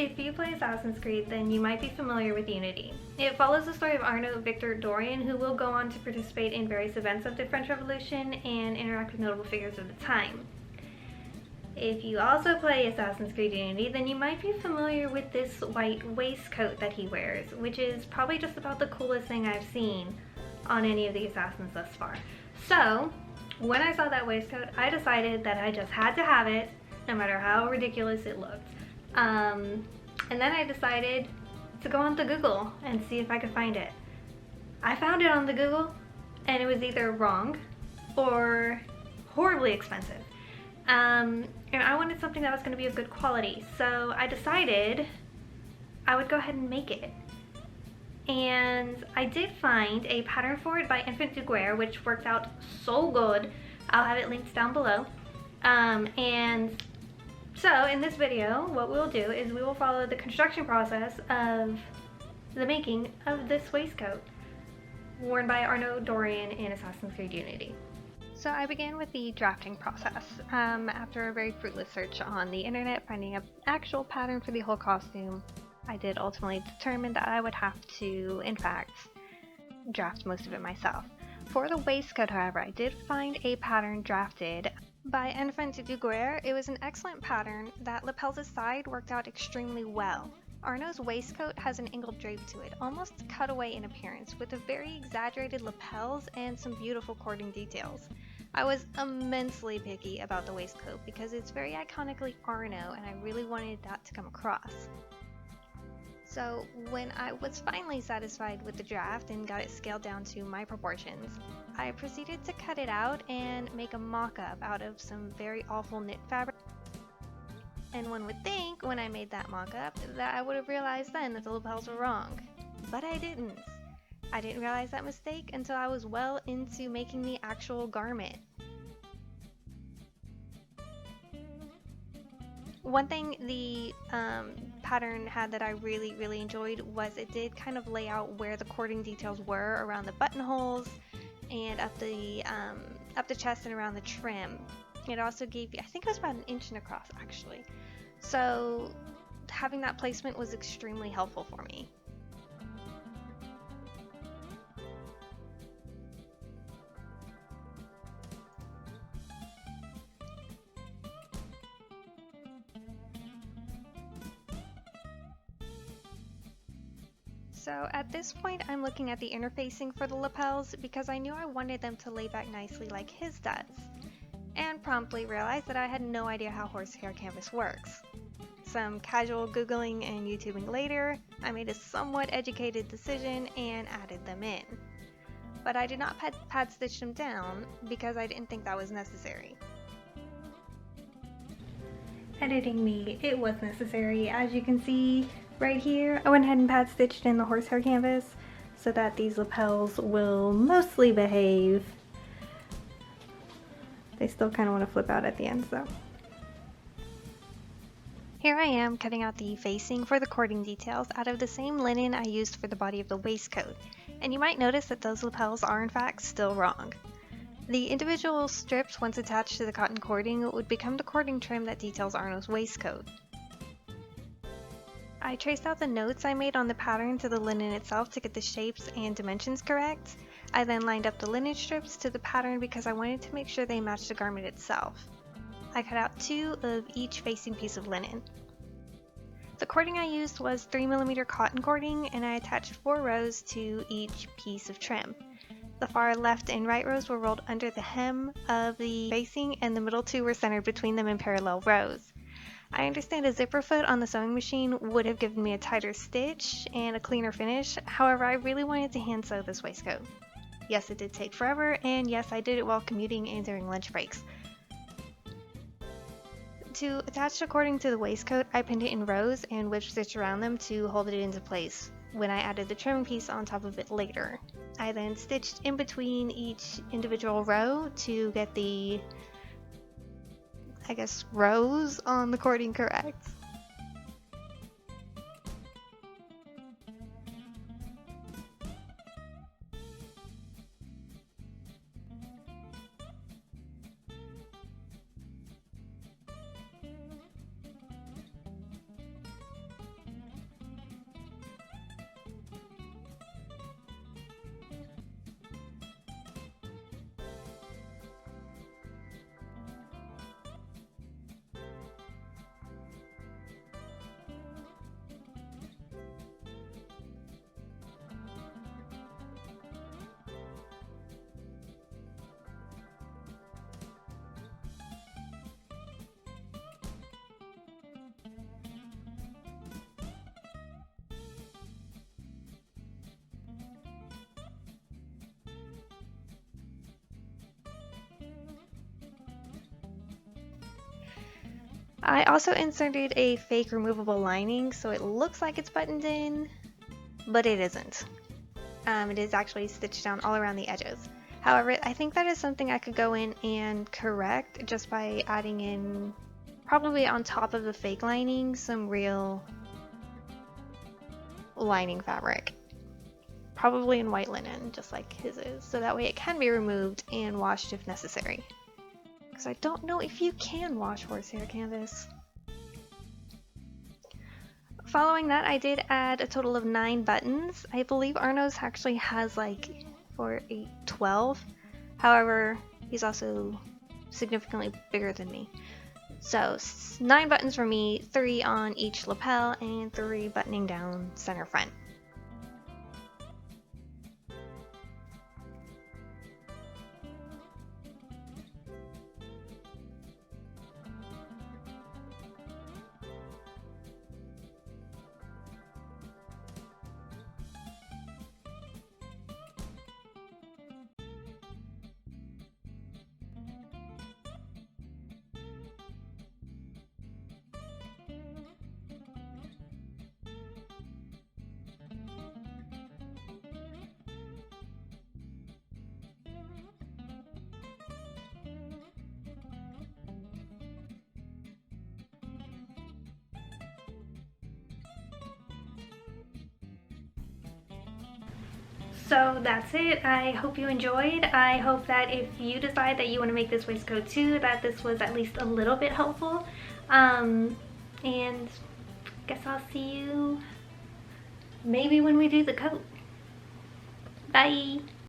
If you play Assassin's Creed, then you might be familiar with Unity. It follows the story of Arno Victor Dorian, who will go on to participate in various events of the French Revolution and interact with notable figures of the time. If you also play Assassin's Creed Unity, then you might be familiar with this white waistcoat that he wears, which is probably just about the coolest thing I've seen on any of the Assassins thus far. So, when I saw that waistcoat, I decided that I just had to have it, no matter how ridiculous it looked. And then I decided to go on the Google and see if I could find it. I found it on the Google, and it was either wrong or horribly expensive. And I wanted something that was going to be of good quality, so I decided I would go ahead and make it. And I did find a pattern for it by Enfant DeGuerre, which worked out so good. I'll have it linked down below. And so in this video, what we'll do is we will follow the construction process of the making of this waistcoat worn by Arno Dorian in Assassin's Creed Unity. So I began with the drafting process. After a very fruitless search on the internet, finding an actual pattern for the whole costume, I did ultimately determine that I would have to, in fact, draft most of it myself. For the waistcoat, however, I did find a pattern drafted by Enfant DeGuerre. It was an excellent pattern that lapels aside worked out extremely well. Arno's waistcoat has an angled drape to it, almost cutaway in appearance, with a very exaggerated lapels and some beautiful cording details. I was immensely picky about the waistcoat because it's very iconically Arno, and I really wanted that to come across. So when I was finally satisfied with the draft and got it scaled down to my proportions, I proceeded to cut it out and make a mock-up out of some very awful knit fabric. And one would think, when I made that mock-up, that I would have realized then that the lapels were wrong. But I didn't. I didn't realize that mistake until I was well into making the actual garment. One thing the pattern had that I really enjoyed was it did kind of lay out where the cording details were around the buttonholes and up the chest and around the trim. It also gave you, I think it was about 1 inch across actually. So having that placement was extremely helpful for me. So at this point I'm looking at the interfacing for the lapels because I knew I wanted them to lay back nicely like his does, and promptly realized that I had no idea how horsehair canvas works. Some casual googling and YouTubing later, I made a somewhat educated decision and added them in. But I did not pad stitch them down because I didn't think that was necessary. Editing me, it was necessary. As you can see right here, I went ahead and pad stitched in the horsehair canvas so that these lapels will mostly behave. They still kind of want to flip out at the ends though. Here I am cutting out the facing for the cording details out of the same linen I used for the body of the waistcoat, and you might notice that those lapels are in fact still wrong. The individual strips, once attached to the cotton cording, would become the cording trim that details Arno's waistcoat. I traced out the notes I made on the pattern to the linen itself to get the shapes and dimensions correct. I then lined up the linen strips to the pattern because I wanted to make sure they matched the garment itself. I cut out 2 of each facing piece of linen. The cording I used was 3mm cotton cording, and I attached 4 rows to each piece of trim. The far left and right rows were rolled under the hem of the facing, and the middle 2 were centered between them in parallel rows. I understand a zipper foot on the sewing machine would have given me a tighter stitch and a cleaner finish, however I really wanted to hand sew this waistcoat. Yes, it did take forever, and yes, I did it while commuting and during lunch breaks. To attach the cording to the waistcoat, I pinned it in rows and whip stitched around them to hold it into place when I added the trimming piece on top of it later. I then stitched in between each individual row to get the, rows on the cording correct. I also inserted a fake removable lining, so it looks like it's buttoned in, but it isn't. It is actually stitched down all around the edges. However, I think that is something I could go in and correct just by adding in, probably on top of the fake lining, some real lining fabric. Probably in white linen, just like his is, so that way it can be removed and washed if necessary. Because I don't know if you can wash horsehair canvas. Following that, I did add a total of 9 buttons. I believe Arno's actually has like 4, 8, 12. However, he's also significantly bigger than me. So 9 buttons for me, 3 on each lapel, and 3 buttoning down center front. So that's it. I hope you enjoyed. I hope that if you decide that you want to make this waistcoat too, that this was at least a little bit helpful. And guess I'll see you maybe when we do the coat. Bye!